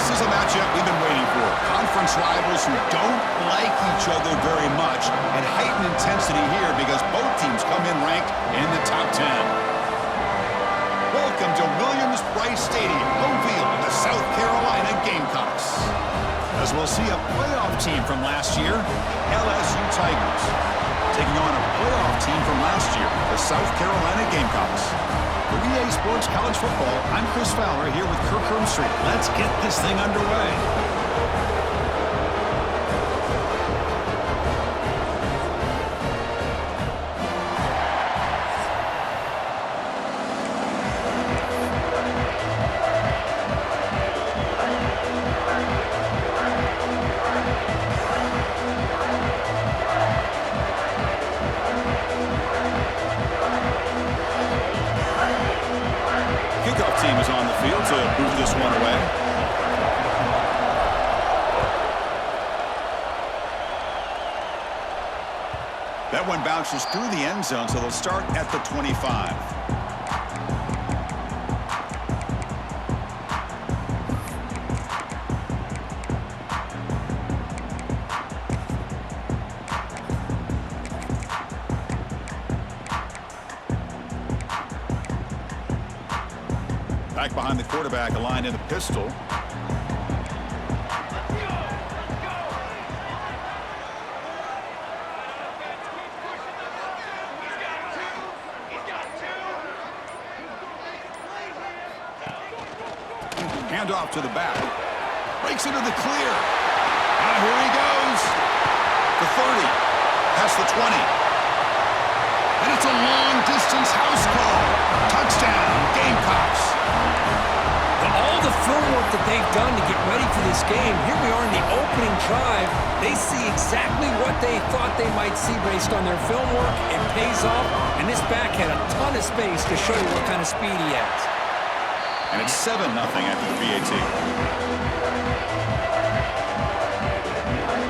This is a matchup we've been waiting for. Conference rivals who don't like each other very much, and heightened intensity here because both teams come in ranked in the top 10. Welcome to Williams-Brice Stadium, home field of the South Carolina Gamecocks. As we'll see a playoff team from last year, LSU Tigers, taking on a playoff team from last year, the South Carolina Gamecocks. For EA Sports College Football, I'm Chris Fowler here with Kirk Hermstreet. Let's get this thing underway. Kickoff team is on the field to move this one away. That one bounces through the end zone, so they'll start at the 25. Back behind the quarterback, aligned in the pistol. Hand off to the back. Breaks into the clear. And here he goes. The 30. Past the 20. And it's a long-distance house call. Touchdown, Gamecocks. All the film work that they've done to get ready for this game, here we are in the opening drive. They see exactly what they thought they might see based on their film work. It pays off, and this back had a ton of space to show you what kind of speed he has. And it's 7-0 after the PAT.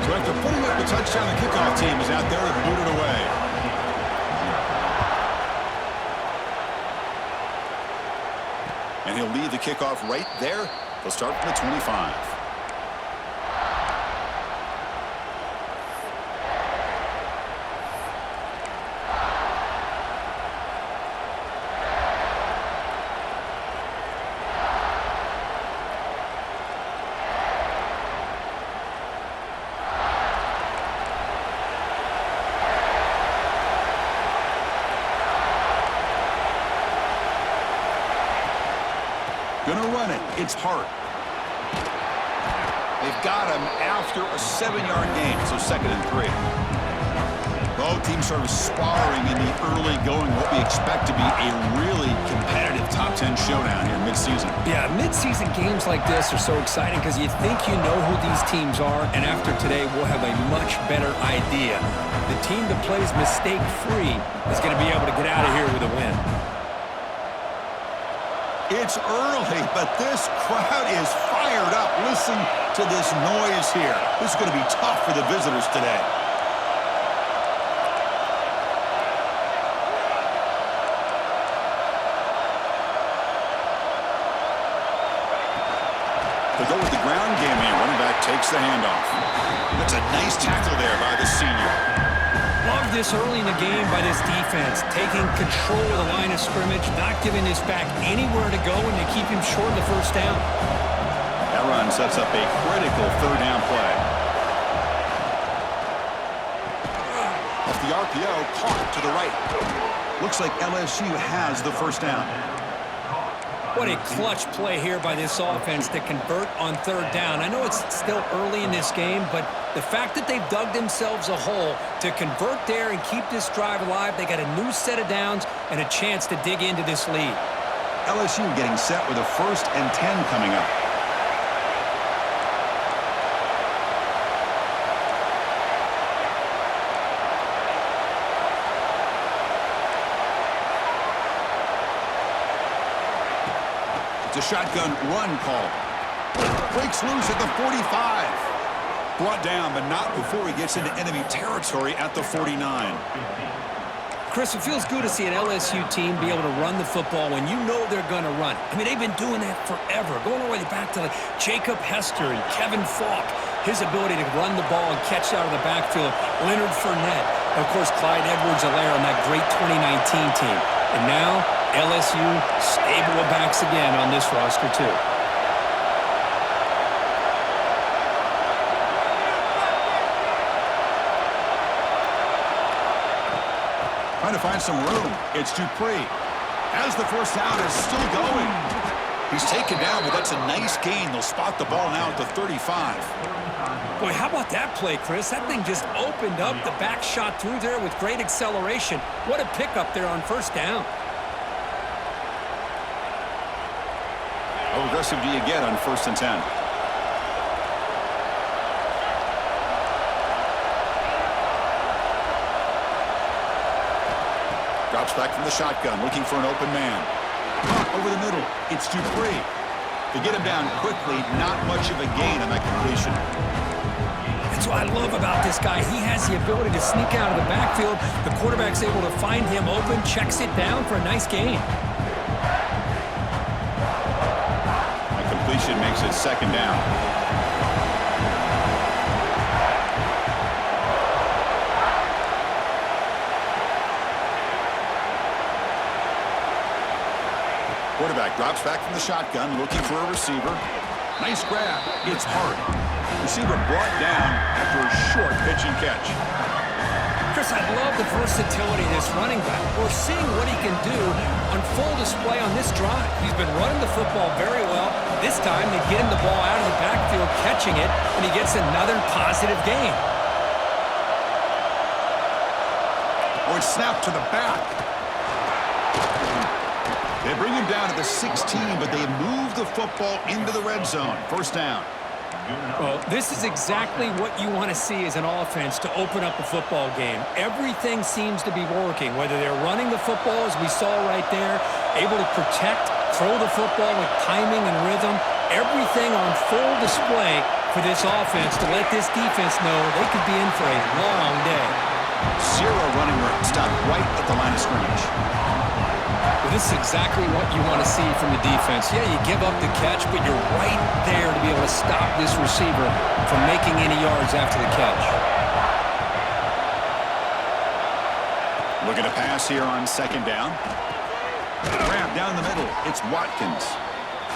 So after putting up the touchdown, the kickoff team is out there and booted away. And he'll lead the kickoff right there. They'll start from the 25. Gonna run it. It's Hart. They've got him after a 7-yard gain, so 2nd and 3. Both teams sort of sparring in the early going, what we expect to be a really competitive top 10 showdown here mid-season. Yeah, mid-season games like this are so exciting because you think you know who these teams are, and after today, we'll have a much better idea. The team that plays mistake-free is going to be able to get out of here with a win. It's early, but this crowd is fired up. Listen to this noise here. This is going to be tough for the visitors today. They go with the ground game here. Running back takes the handoff. That's a nice tackle there by the senior. Love this early in the game by this defense, taking control of the line of scrimmage, not giving this back anywhere to go, and they keep him short of the first down. That run sets up a critical 3rd down play. Off the RPO, caught to the right. Looks like LSU has the first down. What a clutch play here by this offense to convert on 3rd down. I know it's still early in this game, but the fact that they've dug themselves a hole to convert there and keep this drive alive, they got a new set of downs and a chance to dig into this lead. LSU getting set with a 1st and 10 coming up. It's a shotgun run call. Breaks loose at the 45. Brought down, but not before he gets into enemy territory at the 49. Chris, it feels good to see an LSU team be able to run the football when you know they're going to run. I mean, they've been doing that forever, going all the way back to like Jacob Hester and Kevin Falk. His ability to run the ball and catch out of the backfield. Leonard Fournette. Of course, Clyde Edwards-Helaire on that great 2019 team. And now, LSU stable of backs again on this roster, too. Trying to find some room. It's Dupree. As the first down is still going. He's taken down, but that's a nice gain. They'll spot the ball now at the 35. Boy, how about that play, Chris? That thing just opened up. The back shot through there with great acceleration. What a pickup there on first down. How aggressive do you get on 1st and 10? Drops back from the shotgun, looking for an open man. Over the middle, it's Dupree. To get him down quickly, not much of a gain on that completion. That's what I love about this guy. He has the ability to sneak out of the backfield. The quarterback's able to find him open, checks it down for a nice gain. That completion makes it 2nd down. Quarterback drops back from the shotgun, looking for a receiver. Nice grab. It's hard. Receiver brought down after a short pitch and catch. Chris, I love the versatility of this running back. We're seeing what he can do on full display on this drive. He's been running the football very well. This time they get him the ball out of the backfield, catching it, and he gets another positive gain. Oh, it's snapped to the back. They bring him down to the 16, but they move the football into the red zone. 1st down. Well, this is exactly what you want to see as an offense to open up a football game. Everything seems to be working, whether they're running the football, as we saw right there, able to protect, throw the football with timing and rhythm. Everything on full display for this offense to let this defense know they could be in for a long day. 0 running room. Stopped right at the line of scrimmage. Well, this is exactly what you want to see from the defense. Yeah, you give up the catch, but you're right there to be able to stop this receiver from making any yards after the catch. Looking to pass here on 2nd down. Grab down the middle. It's Watkins.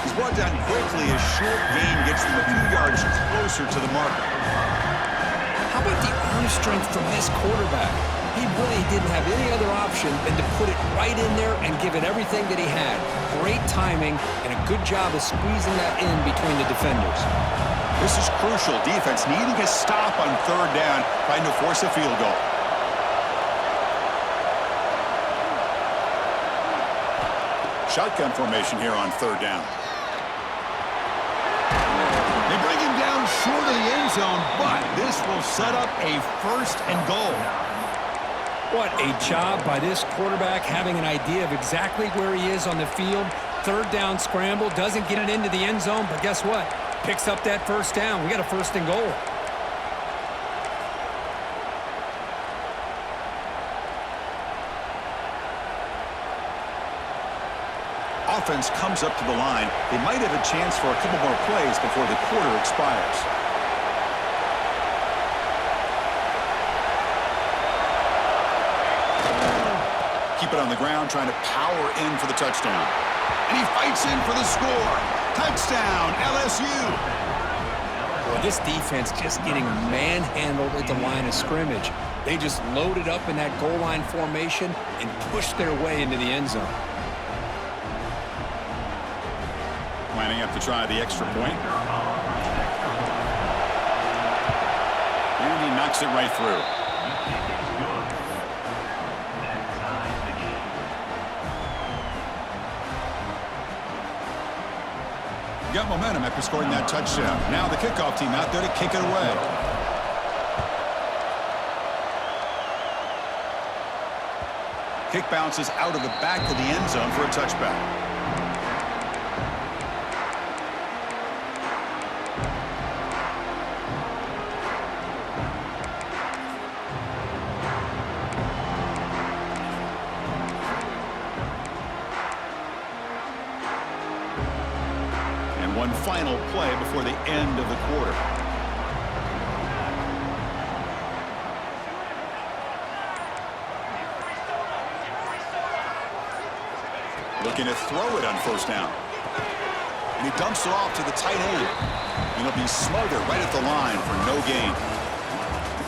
He's brought down quickly. A short gain gets them a few yards closer to the marker. How about the arm strength from this quarterback? He really didn't have any other option than to put it right in there and give it everything that he had. Great timing and a good job of squeezing that in between the defenders. This is crucial. Defense needing a stop on 3rd down, trying to force a field goal. Shotgun formation here on 3rd down. They bring him down short of the end zone, but this will set up a 1st and goal. What a job by this quarterback, having an idea of exactly where he is on the field. 3rd down scramble, doesn't get it into the end zone, but guess what? Picks up that 1st down. We got a 1st and goal. Offense comes up to the line. They might have a chance for a couple more plays before the quarter expires. Keep it on the ground, trying to power in for the touchdown. And he fights in for the score. Touchdown, LSU. Well, this defense just getting manhandled at the line of scrimmage. They just loaded up in that goal line formation and pushed their way into the end zone. Lining up to try the extra point. And he knocks it right through. Got momentum after scoring that touchdown. Now the kickoff team out there to kick it away. Kick bounces out of the back of the end zone for a touchback. final play before the end of the quarter. Looking to throw it on first down. And he dumps it off to the tight end. And he'll be smothered right at the line for no gain.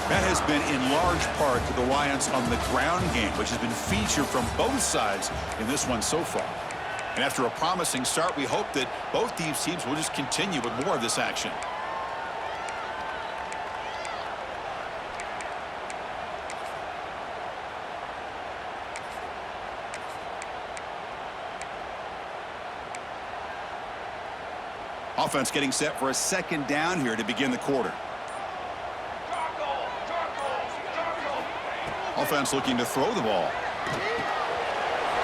That has been in large part to the reliance on the ground game, which has been featured from both sides in this one so far. And after a promising start, we hope that both these teams will just continue with more of this action. Offense getting set for a second down here to begin the quarter. Offense looking to throw the ball.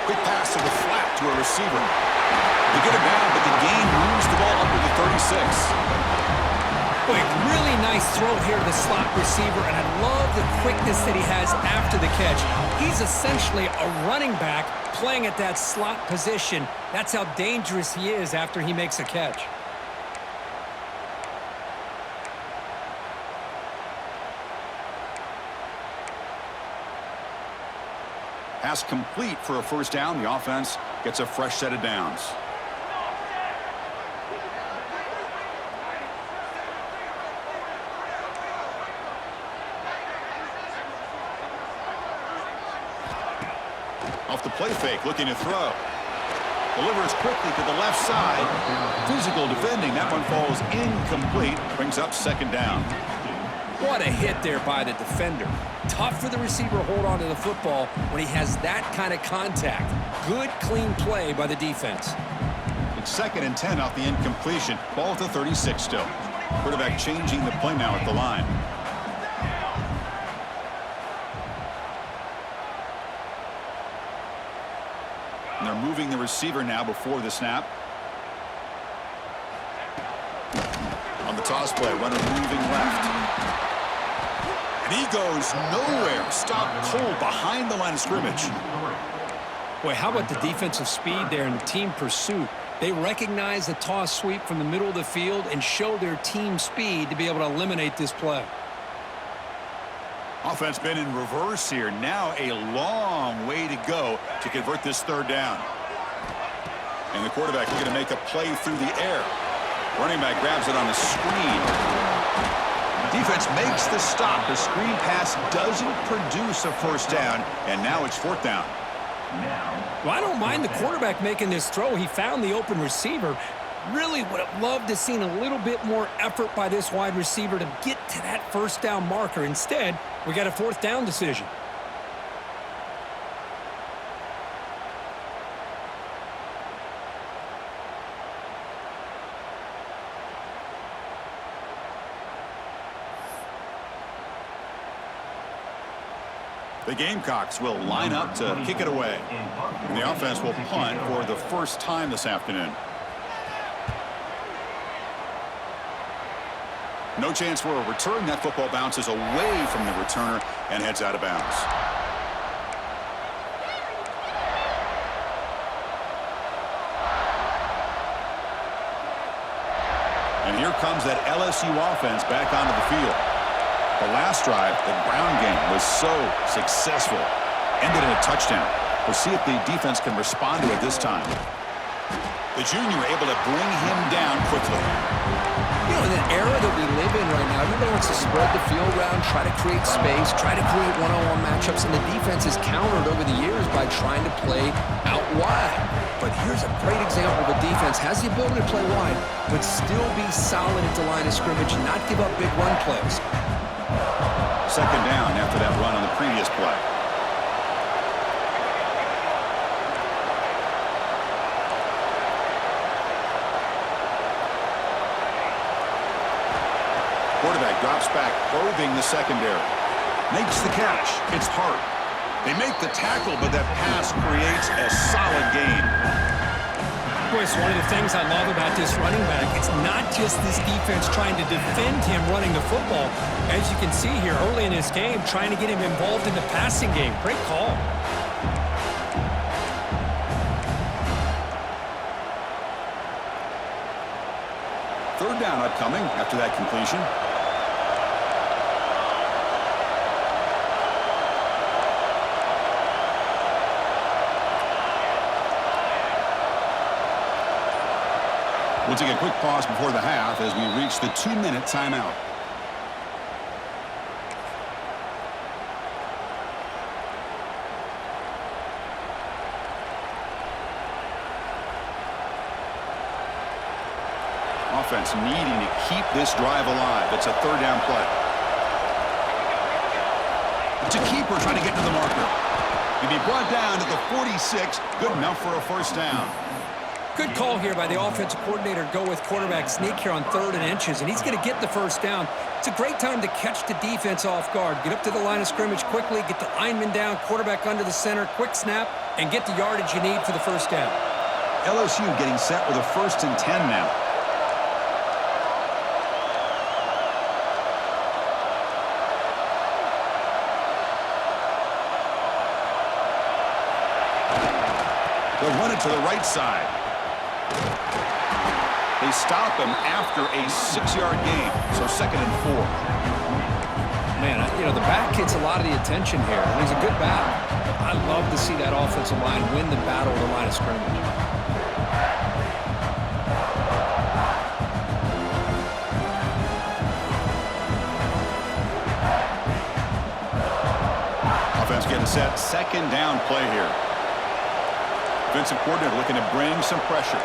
Quick pass to the flat to a receiver. They get it down, but the gain moves the ball up to the 36. Boy, really nice throw here to the slot receiver, and I love the quickness that he has after the catch. He's essentially a running back playing at that slot position. That's how dangerous he is after he makes a catch. Pass complete for a first down. The offense gets a fresh set of downs. Off the play fake, looking to throw. Delivers quickly to the left side. Physical defending. That one falls incomplete. Brings up second down. What a hit there by the defender. Tough for the receiver to hold on to the football when he has that kind of contact. Good, clean play by the defense. It's 2nd and 10 off the incompletion. Ball at the 36 still. Quarterback changing the play now at the line. And they're moving the receiver now before the snap. On the toss play, runner moving left. And he goes nowhere. Stopped cold behind the line of scrimmage. Boy, how about the defensive speed there and the team pursuit? They recognize the toss sweep from the middle of the field and show their team speed to be able to eliminate this play. Offense been in reverse here. Now a long way to go to convert this third down. And the quarterback looking to make a play through the air. Running back grabs it on the screen. Defense makes the stop. The screen pass doesn't produce a first down, and now it's 4th down. Well, I don't mind the quarterback making this throw. He found the open receiver. Really would have loved to seen a little bit more effort by this wide receiver to get to that first down marker. Instead, we got a 4th down decision. The Gamecocks will line up to kick it away. And the offense will punt for the first time this afternoon. No chance for a return. That football bounces away from the returner and heads out of bounds. And here comes that LSU offense back onto the field. The last drive, the ground game was so successful. Ended in a touchdown. We'll see if the defense can respond to it this time. The junior able to bring him down quickly. You know, in the era that we live in right now, everybody wants to spread the field around, try to create space, try to create one-on-one matchups, and the defense is countered over the years by trying to play out wide. But here's a great example of a defense has the ability to play wide, but still be solid at the line of scrimmage and not give up big run plays. 2nd down after that run on the previous play. Quarterback drops back, probing the secondary. Makes the catch. It's Hart. They make the tackle, but that pass creates a solid gain. Boy, it's one of the things I love about this running back. It's not just this defense trying to defend him running the football. As you can see here early in this game, trying to get him involved in the passing game. Great call. Third down upcoming after that completion. We'll take a quick pause before the half as we reach the 2-minute timeout. Offense needing to keep this drive alive. It's a third down play. It's a keeper trying to get to the marker. He'll be brought down to the 46. Good enough for a first down. Good call here by the offensive coordinator to go with quarterback sneak here on 3rd and inches, and he's going to get the first down. It's a great time to catch the defense off guard. Get up to the line of scrimmage quickly, get the lineman down, quarterback under the center, quick snap, and get the yardage you need for the first down. LSU getting set with a 1st and 10 now. They'll run it to the right side. They stop him after a 6-yard gain, so 2nd and 4. Man, you know, the back gets a lot of the attention here, and he's a good back. I love to see that offensive line win the battle of the line of scrimmage. Offense getting set. 2nd down play here. Defensive coordinator looking to bring some pressure.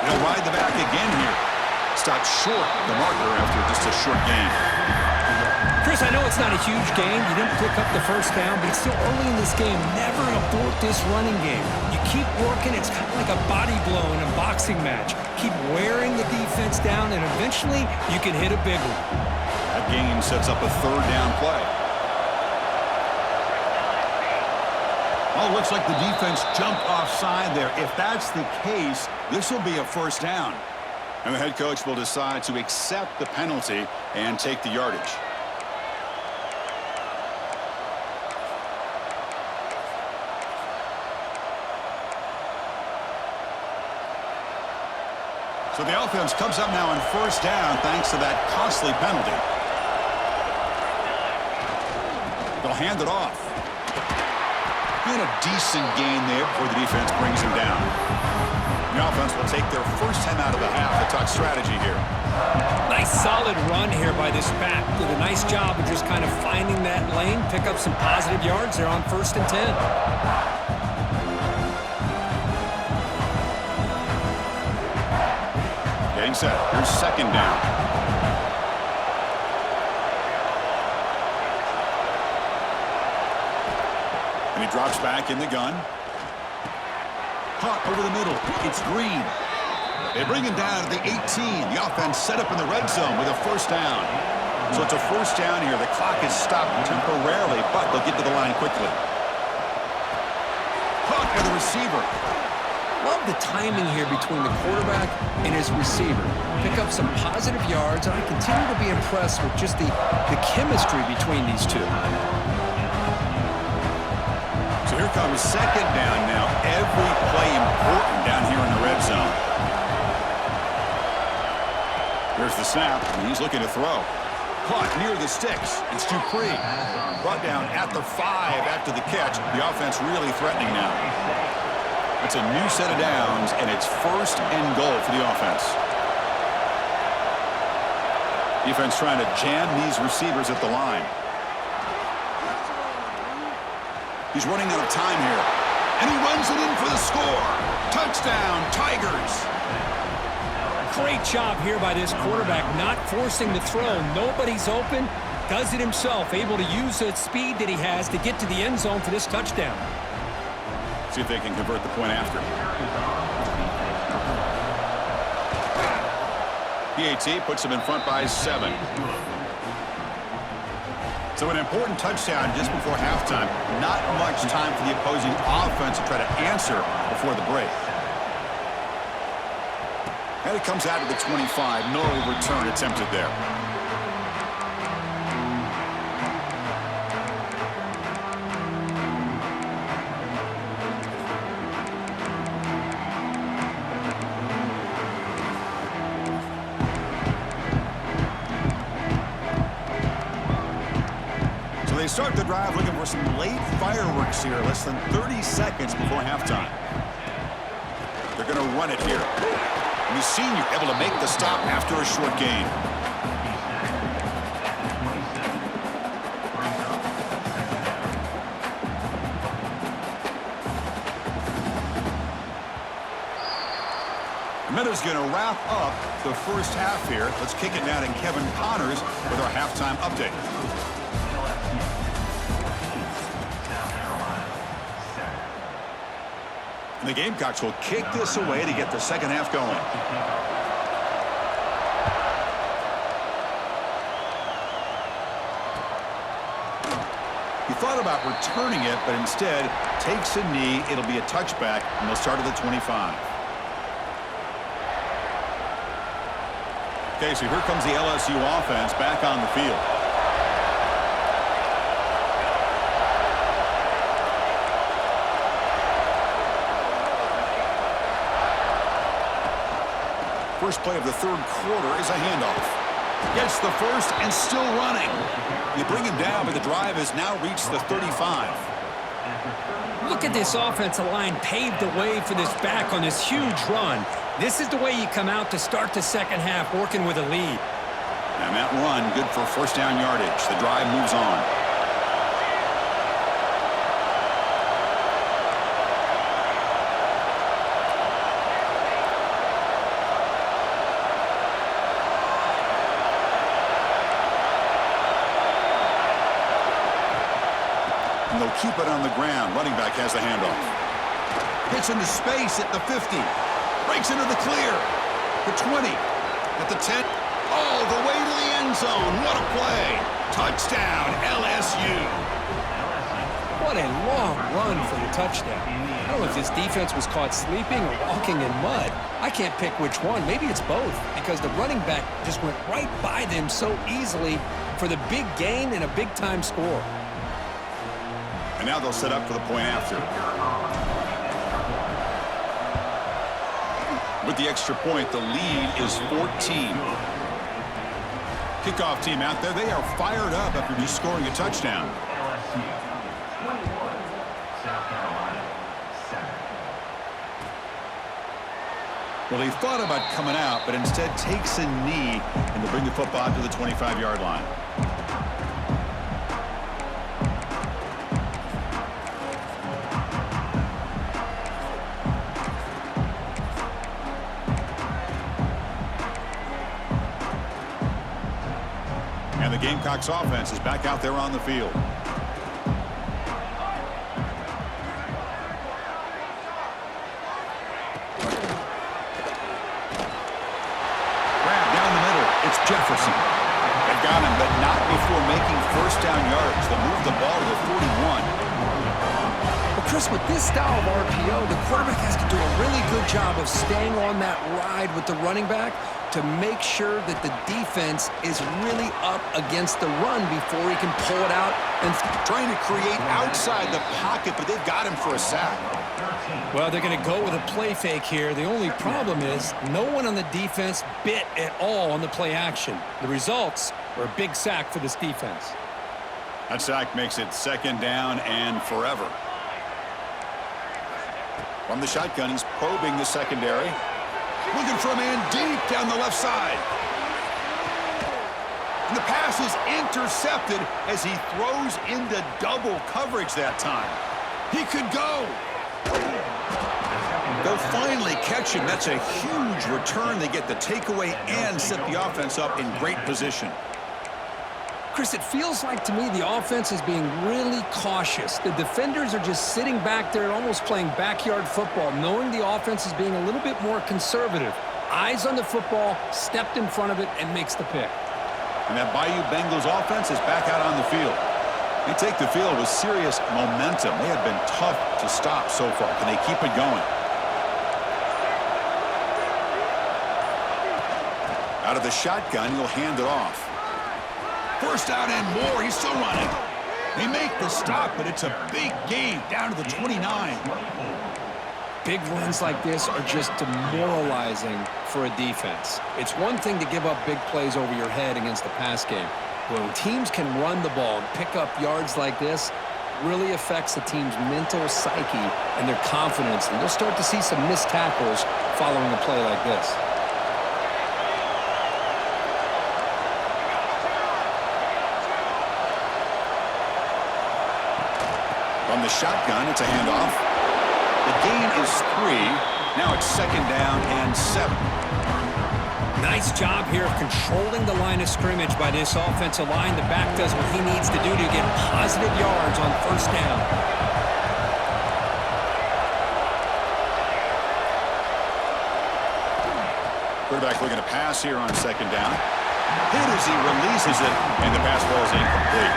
They'll ride the back again here. Stopped short of the marker after just a short gain. Chris, I know it's not a huge game. You didn't pick up the first down, but it's still early in this game. Never abort this running game. You keep working. It's kind of like a body blow in a boxing match. Keep wearing the defense down, and eventually you can hit a big one. That game sets up a 3rd down play. Well, it looks like the defense jumped offside there. If that's the case, this will be a first down. And the head coach will decide to accept the penalty and take the yardage. So the offense comes up now on 1st down thanks to that costly penalty. They'll hand it off. And a decent gain there before the defense brings him down. The offense will take their first time out of the half. A tough strategy here. Nice solid run here by this back. Did a nice job of just kind of finding that lane, pick up some positive yards there on 1st and 10. Getting set. Here's 2nd down. And he drops back in the gun. Caught over the middle. It's Green. They bring him down to the 18. The offense set up in the red zone with a first down. So it's a first down here. The clock is stopped temporarily, but they'll get to the line quickly. Caught by the receiver. Love the timing here between the quarterback and his receiver. Pick up some positive yards, and I continue to be impressed with just the chemistry between these two. So here comes 2nd down now. Every play important down here in the red zone. Here's the snap, and he's looking to throw. Caught near the sticks. It's Dupree. Brought down at the 5 after the catch. The offense really threatening now. It's a new set of downs, and it's 1st and goal for the offense. Defense trying to jam these receivers at the line. He's running out of time here. And he runs it in for the score. Touchdown, Tigers. Great job here by this quarterback, not forcing the throw. Nobody's open. Does it himself, able to use the speed that he has to get to the end zone for this touchdown. See if they can convert the point after. PAT puts them in front by 7. So an important touchdown just before halftime. Not much time for the opposing offense to try to answer before the break. And it comes out of the 25. No return attempted there. So they start the drive looking for some late fireworks here, less than 30 seconds before halftime. They're going to run it here. And the senior able to make the stop after a short gain. Miller's going to wrap up the first half here. Let's kick it now to Kevin Connors with our halftime update. And the Gamecocks will kick this away to get the second half going. He thought about returning it, but instead takes a knee. It'll be a touchback, and they'll start at the 25. Okay, so here comes the LSU offense back on the field. First play of the third quarter is a handoff. Gets the first and still running. You bring him down, but the drive has now reached the 35. Look at this offensive line paved the way for this back on this huge run. This is the way you come out to start the second half, working with a lead. And that run, good for first down yardage. The drive moves on. And they'll keep it on the ground. Running back has the handoff. Gets into space at the 50. Breaks into the clear. The 20. At the 10. All the way to the end zone. What a play. Touchdown, LSU. What a long run for the touchdown. I don't know if this defense was caught sleeping or walking in mud. I can't pick which one. Maybe it's both, because the running back just went right by them so easily for the big gain and a big-time score. And now they'll set up for the point after. With the extra point, the lead is 14. Kickoff team out there. They are fired up after just scoring a touchdown. Well, he thought about coming out, but instead takes a knee and to bring the football to the 25-yard line. And the Gamecocks offense is back out there on the field. Grab down the middle. It's Jefferson. They've got him, but not before making first down yards. They'll move the ball to the 41. Well, Chris, with this style of RPO, the quarterback has to do a really good job of staying on that ride with the running back to make sure that the defense is really up against the run before he can pull it out. And trying to create outside the pocket, but they've got him for a sack. Well, they're going to go with a play fake here. The only problem is no one on the defense bit at all on the play action. The results are a big sack for this defense. That sack makes it second down and forever. From the shotgun, he's probing the secondary. Looking for a man deep down the left side. And the pass is intercepted as he throws into double coverage that time. He could go. They'll finally catch him. That's a huge return. They get the takeaway and set the offense up in great position. Chris, it feels like to me the offense is being really cautious. The defenders are just sitting back there almost playing backyard football, knowing the offense is being a little bit more conservative. Eyes on the football, stepped in front of it, and makes the pick. And that Bayou Bengals offense is back out on the field. They take the field with serious momentum. They have been tough to stop so far. Can they keep it going? Out of the shotgun, he'll hand it off. First down and more. He's still running. They make the stop, but it's a big gain down to the 29. Big runs like this are just demoralizing for a defense. It's one thing to give up big plays over your head against the pass game, When teams can run the ball and pick up yards like this, really affects the team's mental psyche and their confidence. And you'll start to see some missed tackles following a play like this. From the shotgun, it's a handoff. The gain is 3. Now it's 2nd down and 7. Nice job here of controlling the line of scrimmage by this offensive line. The back does what he needs to do to get positive yards on 1st down. Quarterback looking to pass here on 2nd down. Hit as he releases it, and the pass ball is incomplete.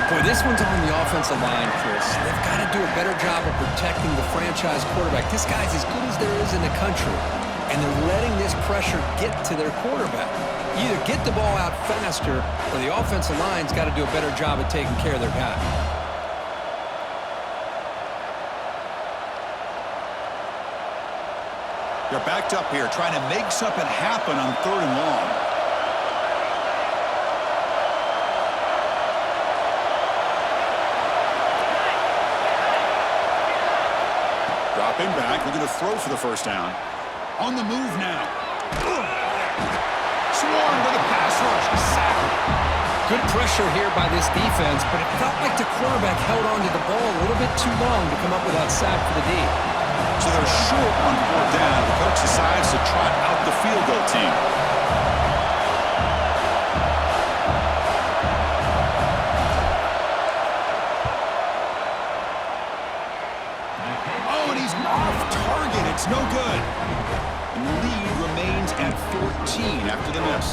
Boy, this one's on the offensive line, Chris. They've got to do a better job of protecting the franchise quarterback. This guy's as good as there is in the country, and they're letting this pressure get to their quarterback. Either get the ball out faster, or the offensive line's got to do a better job of taking care of their guy. They're backed up here, trying to make something happen on 3rd and long. Dropping back, looking to throw for the 1st down. On the move now. Swarmed with a pass rush. Sack. Good pressure here by this defense, but it felt like the quarterback held on to the ball a little bit too long to come up with that sack for the D. So they're short on 4th down. The coach decides to trot out the field goal team. Oh, and he's off target. It's no good. And the lead remains at 14 after the miss.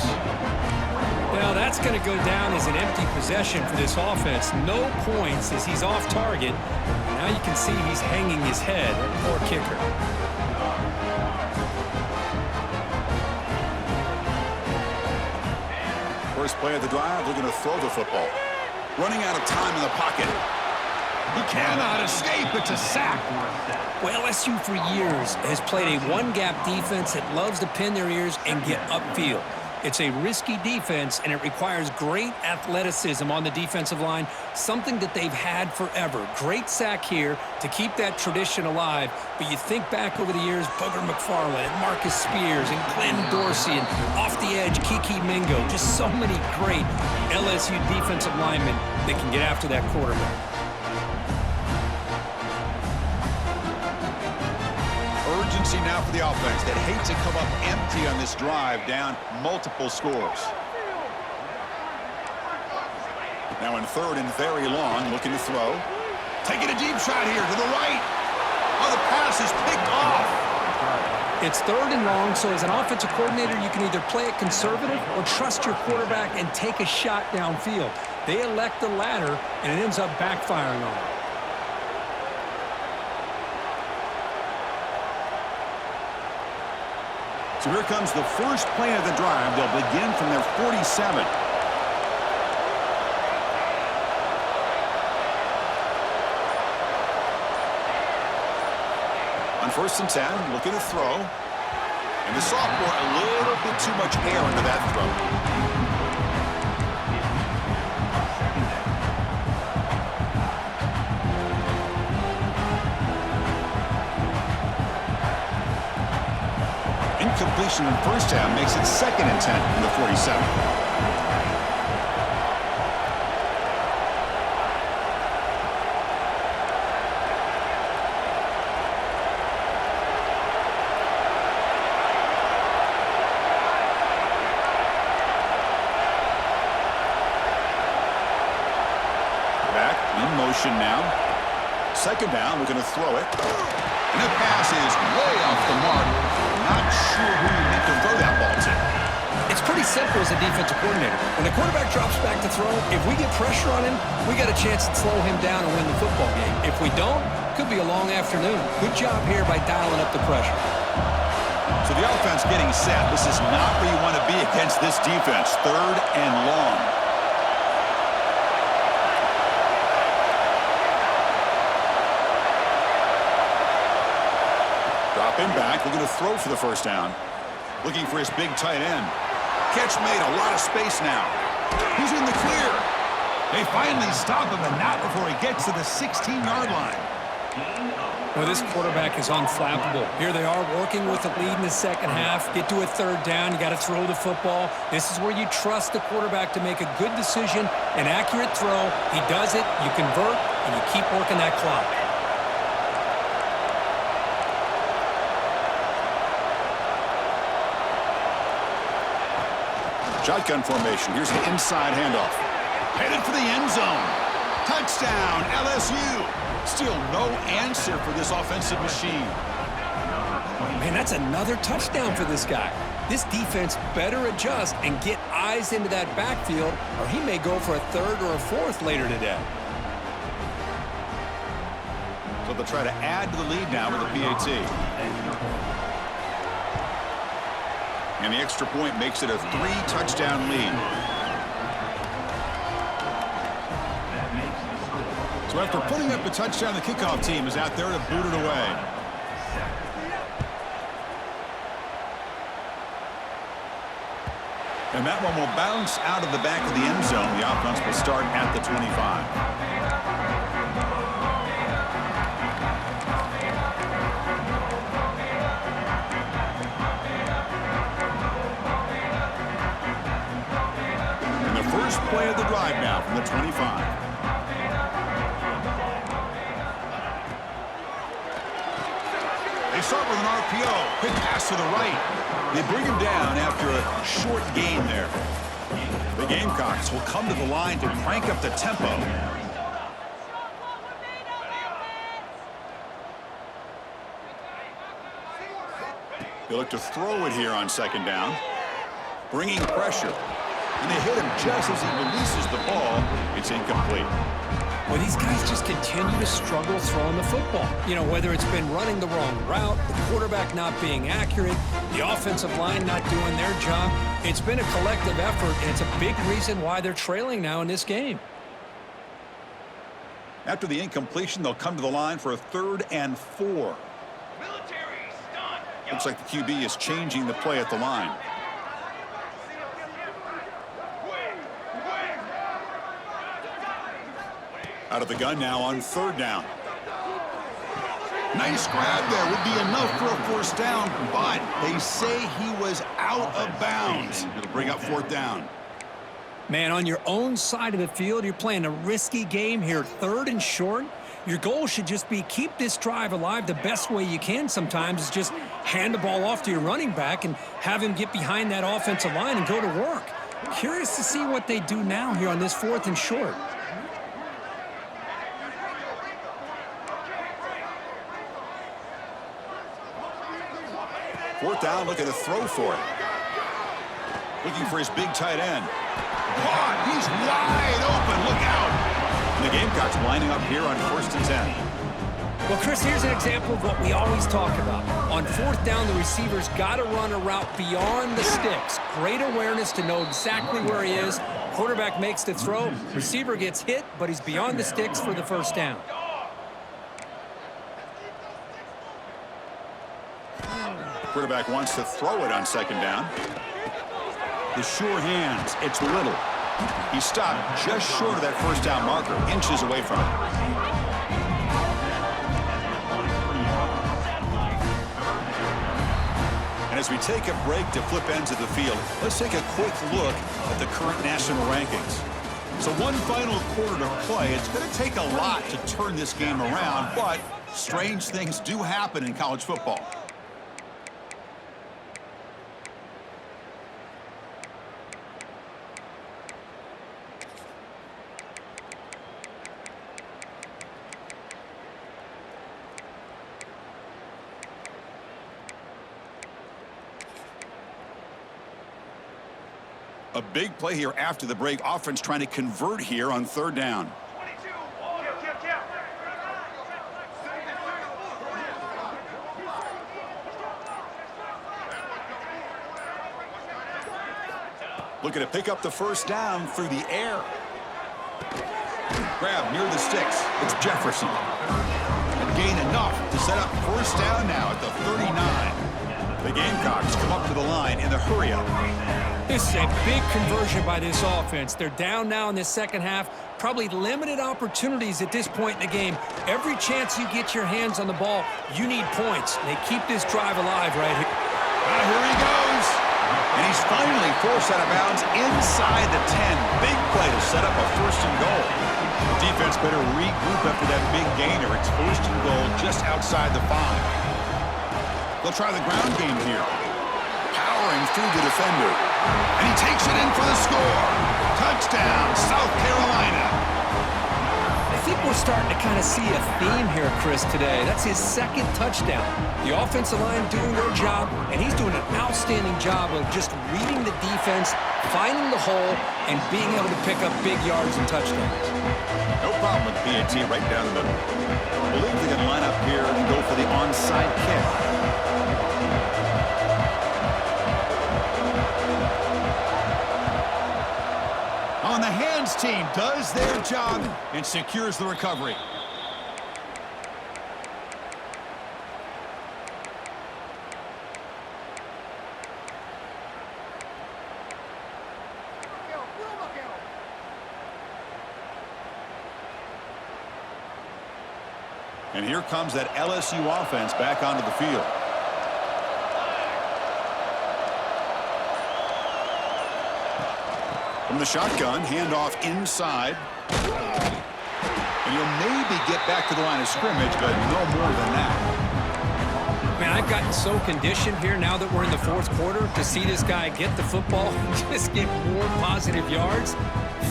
Well, that's going to go down as an empty possession for this offense. No points as he's off target. Now you can see he's hanging his head. Poor kicker. First play of the drive, looking to throw the football. Running out of time in the pocket. He cannot escape. It's a sack. Well, LSU for years has played a one-gap defense that loves to pin their ears and get upfield. It's a risky defense, and it requires great athleticism on the defensive line, something that they've had forever. Great sack here to keep that tradition alive, but you think back over the years, Booger McFarland and Marcus Spears and Glenn Dorsey and off the edge, Kiki Mingo, just so many great LSU defensive linemen that can get after that quarterback. Urgency now for the offense that hates to come up empty on this drive, down multiple scores. Now in 3rd and very long, looking to throw. Taking a deep shot here to the right. Oh, the pass is picked off. It's 3rd and long, so as an offensive coordinator, you can either play it conservative or trust your quarterback and take a shot downfield. They elect the latter, and it ends up backfiring on them. So here comes the first play of the drive. They'll begin from their 47. On 1st and 10, looking to throw. And the sophomore, a little bit too much air into that throw. Incompletion in 1st down makes it 2nd and 10 from the 47. Back in motion now. 2nd down, we're going to throw it. And the pass is way off the mark. Not sure who you meant to throw that ball to. It's pretty simple as a defensive coordinator. When the quarterback drops back to throw, if we get pressure on him, we got a chance to slow him down and win the football game. If we don't, could be a long afternoon. Good job here by dialing up the pressure. So the offense getting set. This is not where you want to be against this defense. 3rd and long. Dropping back, looking to throw for the 1st down. Looking for his big tight end. Catch made, a lot of space now. He's in the clear. They finally stop him, and not before he gets to the 16-yard line. Well, this quarterback is unflappable. Here they are working with the lead in the second half. Get to a third down. You got to throw the football. This is where you trust the quarterback to make a good decision, an accurate throw. He does it, you convert, and you keep working that clock. Shotgun formation. Here's the inside handoff. Headed for the end zone. Touchdown, LSU. Still no answer for this offensive machine. Man, that's another touchdown for this guy. This defense better adjust and get eyes into that backfield, or he may go for a third or a fourth later today. So they'll try to add to the lead now with a PAT. And the extra point makes it a 3-touchdown lead. So after putting up a touchdown, the kickoff team is out there to boot it away. And that one will bounce out of the back of the end zone. The offense will start at the 25. First play of the drive now from the 25. They start with an RPO. Quick pass to the right. They bring him down after a short gain there. The Gamecocks will come to the line to crank up the tempo. They look to throw it here on second down. Bringing pressure. And they hit him just as he releases the ball. It's incomplete. Well, these guys just continue to struggle throwing the football. You know, whether it's been running the wrong route, the quarterback not being accurate, the offensive line not doing their job. It's been a collective effort, and it's a big reason why they're trailing now in this game. After the incompletion, they'll come to the line for a 3rd and 4. Looks like the QB is changing the play at the line. Out of the gun now on 3rd down. Nice grab there. Would be enough for a 1st down, but they say he was out of bounds. It'll bring up 4th down. Man, on your own side of the field, you're playing a risky game here. 3rd and short. Your goal should just be keep this drive alive the best way you can sometimes is just hand the ball off to your running back and have him get behind that offensive line and go to work. Curious to see what they do now here on this 4th and short. Fourth down, looking to throw for it. Looking for his big tight end. Caught! He's wide open. Look out! And the Gamecocks lining up here on 1st and 10. Well, Chris, here's an example of what we always talk about. On 4th down, the receiver's got to run a route beyond the sticks. Great awareness to know exactly where he is. Quarterback makes the throw. Receiver gets hit, but he's beyond the sticks for the 1st down. Quarterback wants to throw it on 2nd down. The sure hands. It's Little. He stopped just short of that 1st down marker, inches away from it. And as we take a break to flip ends of the field, let's take a quick look at the current national rankings. So one final quarter to play. It's going to take a lot to turn this game around, but strange things do happen in college football. A big play here after the break. Offense trying to convert here on 3rd down. Looking to pick up the 1st down through the air. Grab near the sticks. It's Jefferson. And gain enough to set up 1st down now at the 39. The Gamecocks come up to the line in the hurry-up. This is a big conversion by this offense. They're down now in the second half. Probably limited opportunities at this point in the game. Every chance you get your hands on the ball, you need points. They keep this drive alive right here. Here he goes. And he's finally forced out of bounds inside the 10. Big play to set up a first and goal. The defense better regroup after that big gainer. It's first and goal just outside the 5. They'll try the ground game here. Powering through the defender. And he takes it in for the score. Touchdown, South Carolina. I think we're starting to kind of see a theme here, Chris, today. That's his second touchdown. The offensive line doing their job, and he's doing an outstanding job of just reading the defense, finding the hole, and being able to pick up big yards and touchdowns. No problem with PAT right down the middle. I believe they're going to line up here and go for the onside kick. On the hands team does their job and secures the recovery. And here comes that LSU offense back onto the field. From the shotgun, handoff inside. And he'll maybe get back to the line of scrimmage, but no more than that. Man, I've gotten so conditioned here now that we're in the fourth quarter to see this guy get the football and just get more positive yards.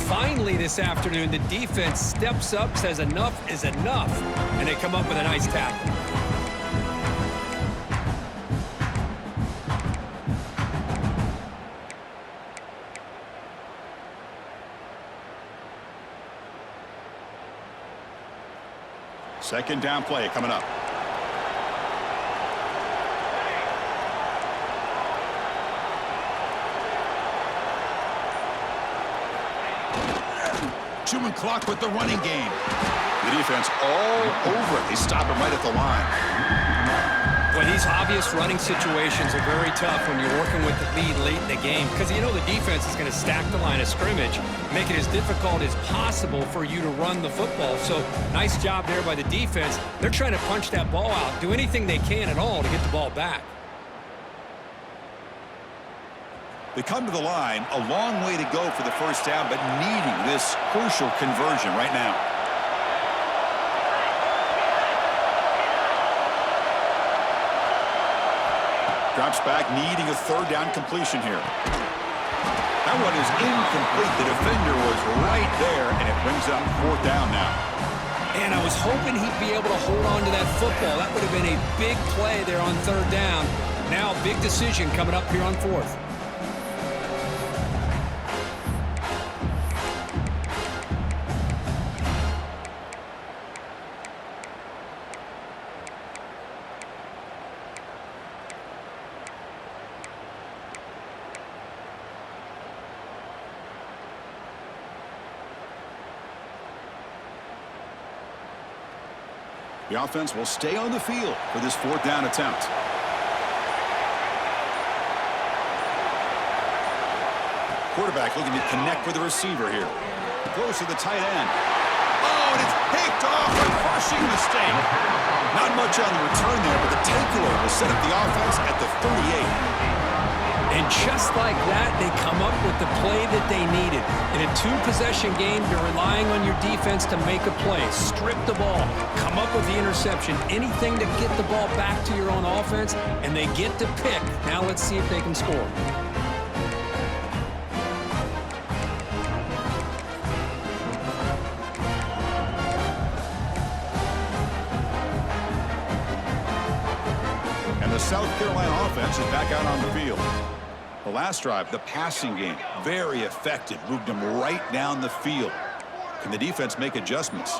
Finally this afternoon, the defense steps up, says enough is enough, and they come up with a nice tackle. Second down play coming up. Chewing clock with the running game. The defense all over it. They stop him right at the line. Well, these obvious running situations are very tough when you're working with the lead late in the game because you know the defense is going to stack the line of scrimmage, make it as difficult as possible for you to run the football. So nice job there by the defense. They're trying to punch that ball out, do anything they can at all to get the ball back. They come to the line, a long way to go for the first down, but needing this crucial conversion right now. Drops back, needing a third down completion here. That one is incomplete. The defender was right there, and it brings up fourth down now. And I was hoping he'd be able to hold on to that football. That would have been a big play there on third down. Now, big decision coming up here on fourth. The offense will stay on the field for this fourth down attempt. Quarterback looking to connect with the receiver here. Close to the tight end. Oh, and it's picked off. A crushing mistake. Not much on the return there, but the takeaway will set up the offense at the 38. And just like that, they come up with the play that they needed. In a two-possession game, you're relying on your defense to make a play. Strip the ball. Come up with the interception. Anything to get the ball back to your own offense, and they get to pick. Now let's see if they can score. And the South Carolina offense is back out on the field. The last drive, the passing game, very effective. Moved them right down the field. Can the defense make adjustments?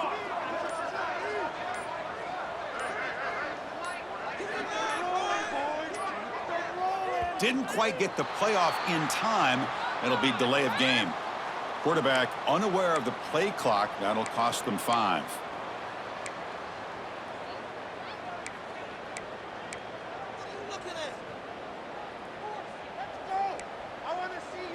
Didn't quite get the playoff in time. It'll be delay of game. Quarterback unaware of the play clock. That'll cost them 5. What are you looking at? I want to see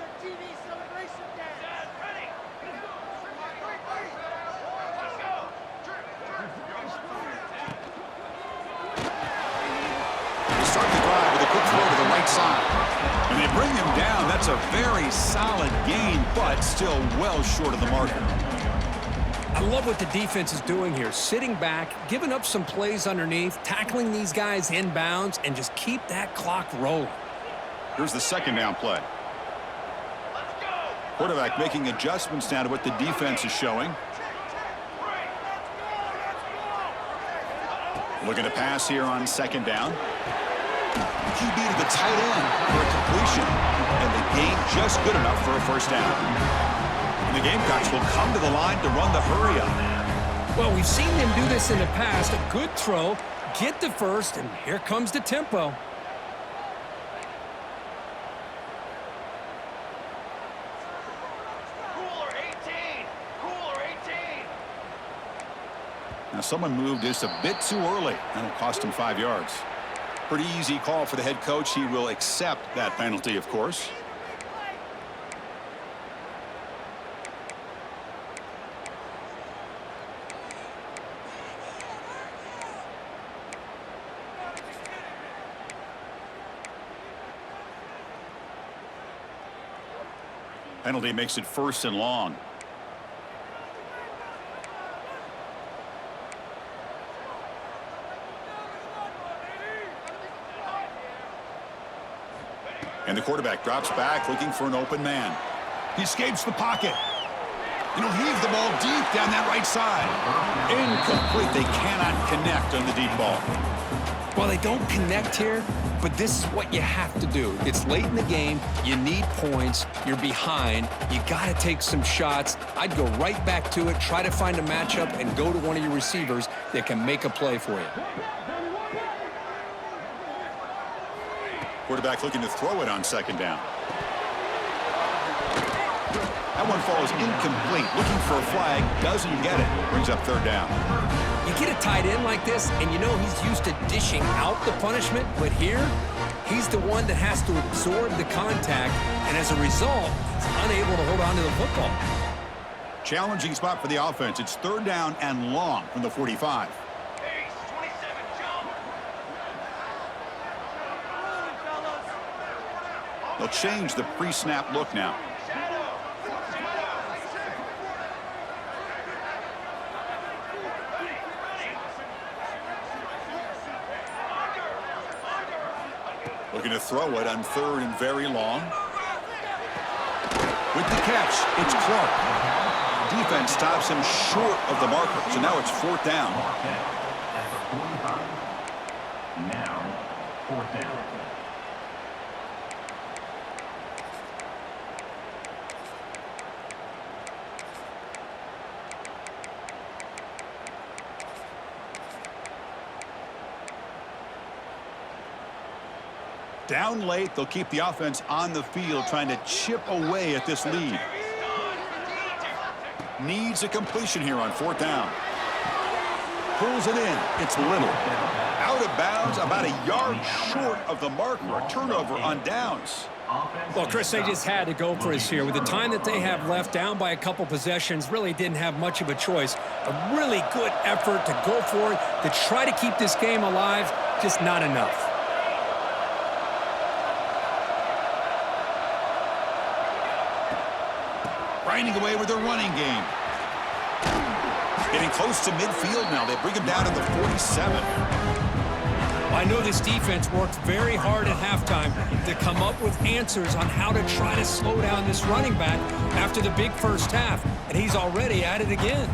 bring him down. That's a very solid gain, but still well short of the marker. I love what the defense is doing here. Sitting back, giving up some plays underneath, tackling these guys inbounds, and just keep that clock rolling. Here's the second down play. Quarterback making adjustments now to what the defense is showing. Looking to pass here on second down. QB to the tight end for a completion. And the gain just good enough for a first down. And the Gamecocks will come to the line to run the hurry up. Well, we've seen them do this in the past. A good throw, get the first, and here comes the tempo. Now someone moved this a bit too early. That'll cost him 5 yards. Pretty easy call for the head coach. He will accept that penalty, of course. Penalty makes it 1st and long. And the quarterback drops back looking for an open man. He escapes the pocket. And he'll heave the ball deep down that right side. Incomplete. They cannot connect on the deep ball. Well, they don't connect here, but this is what you have to do. It's late in the game. You need points. You're behind. You got to take some shots. I'd go right back to it, try to find a matchup, and go to one of your receivers that can make a play for you. Quarterback looking to throw it on second down. That one falls incomplete. Looking for a flag. Doesn't get it. Brings up 3rd down. You get a tight end like this, and you know he's used to dishing out the punishment, but here, he's the one that has to absorb the contact, and as a result, he's unable to hold on to the football. Challenging spot for the offense. It's 3rd down and long from the 45. They'll change the pre-snap look now. Looking to throw it on 3rd and very long. With the catch, it's Clark. Defense stops him short of the marker, so now it's 4th down. Now, 4th down. Down late, they'll keep the offense on the field trying to chip away at this lead. Needs a completion here on 4th down. Pulls it in. It's Little. Out of bounds, about a yard short of the marker. A turnover on downs. Well, Chris, they just had to go for us here. With the time that they have left, down by a couple possessions, really didn't have much of a choice. A really good effort to go for it, to try to keep this game alive, just not enough. Grinding away with their running game. Getting close to midfield now. They bring him down to the 47. I know this defense worked very hard at halftime to come up with answers on how to try to slow down this running back after the big first half, and he's already at it again.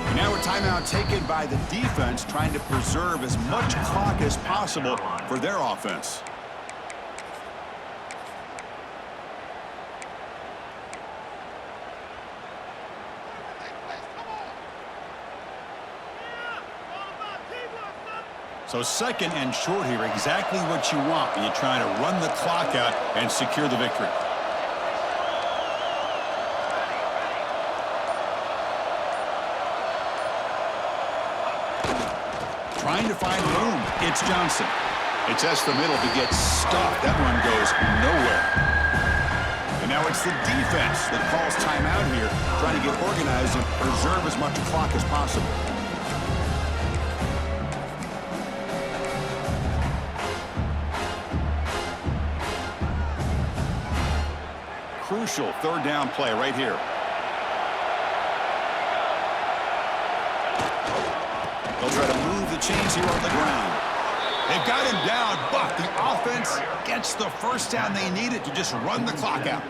And now a timeout taken by the defense, trying to preserve as much clock as possible for their offense. So 2nd and short here, exactly what you want when you're trying to run the clock out and secure the victory. Trying to find room. It's Johnson. It's S the middle to get stuffed. That one goes nowhere. And now it's the defense that calls timeout here, trying to get organized and preserve as much clock as possible. crucial third down play right here. They'll try to move the chains here on the ground. They've got him down, but the offense gets the first down they needed to just run the clock out.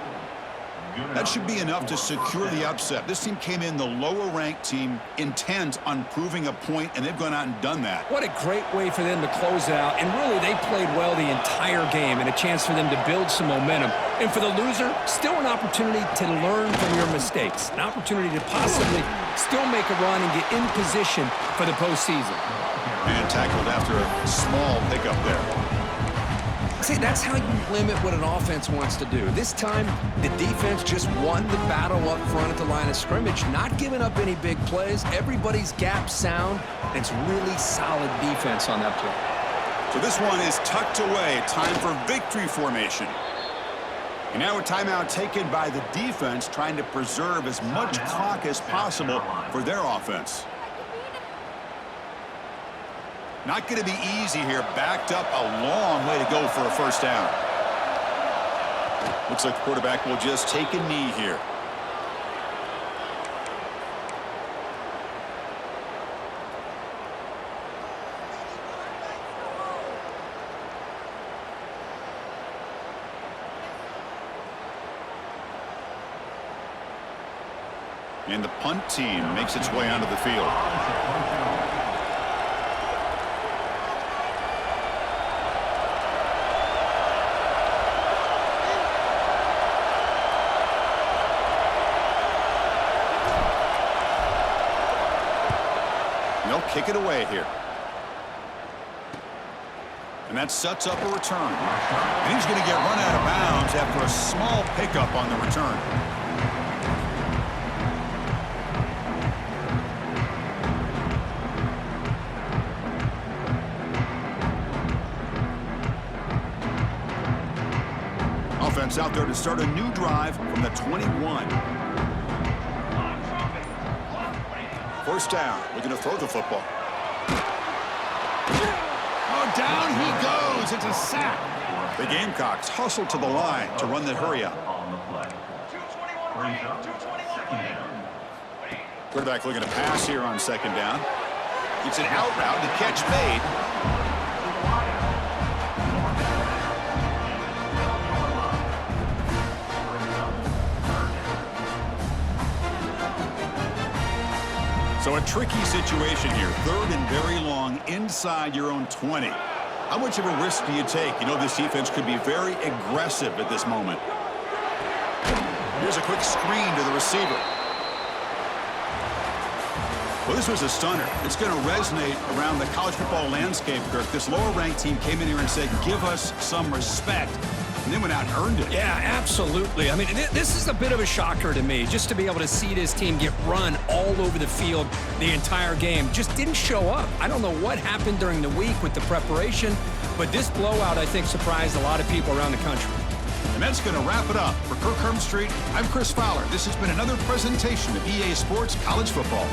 That should be enough to secure the upset. This team came in the lower-ranked team, intent on proving a point, and they've gone out and done that. What a great way for them to close it out. And really, they played well the entire game and a chance for them to build some momentum. And for the loser, still an opportunity to learn from your mistakes. An opportunity to possibly still make a run and get in position for the postseason. And tackled after a small pickup there. See, that's how you limit what an offense wants to do. This time, the defense just won the battle up front at the line of scrimmage, not giving up any big plays. Everybody's gap sound. It's really solid defense on that play. So this one is tucked away. Time for victory formation. And now a timeout taken by the defense, trying to preserve as much clock as possible for their offense. Not going to be easy here. Backed up a long way to go for a first down. Looks like the quarterback will just take a knee here. And the punt team makes its way onto the field. They'll kick it away here. And that sets up a return. And he's going to get run out of bounds after a small pickup on the return. Offense out there to start a new drive from the 21. First down. Looking to throw the football. Oh, down he goes. It's a sack. The Gamecocks hustle to the line to run the hurry up. Quarterback looking to pass here on second down. It's an out route. The catch made. So a tricky situation here. Third and very long inside your own 20. How much of a risk do you take? You know this defense could be very aggressive at this moment. Here's a quick screen to the receiver. Well, this was a stunner. It's going to resonate around the college football landscape, Kirk. This lower-ranked team came in here and said, give us some respect. And then went out and earned it. Yeah, absolutely. I mean, this is a bit of a shocker to me, just to be able to see this team get run all over the field the entire game. Just didn't show up. I don't know what happened during the week with the preparation, but this blowout, I think, surprised a lot of people around the country. And that's going to wrap it up. For Kirk Street, I'm Chris Fowler. This has been another presentation of EA Sports College Football.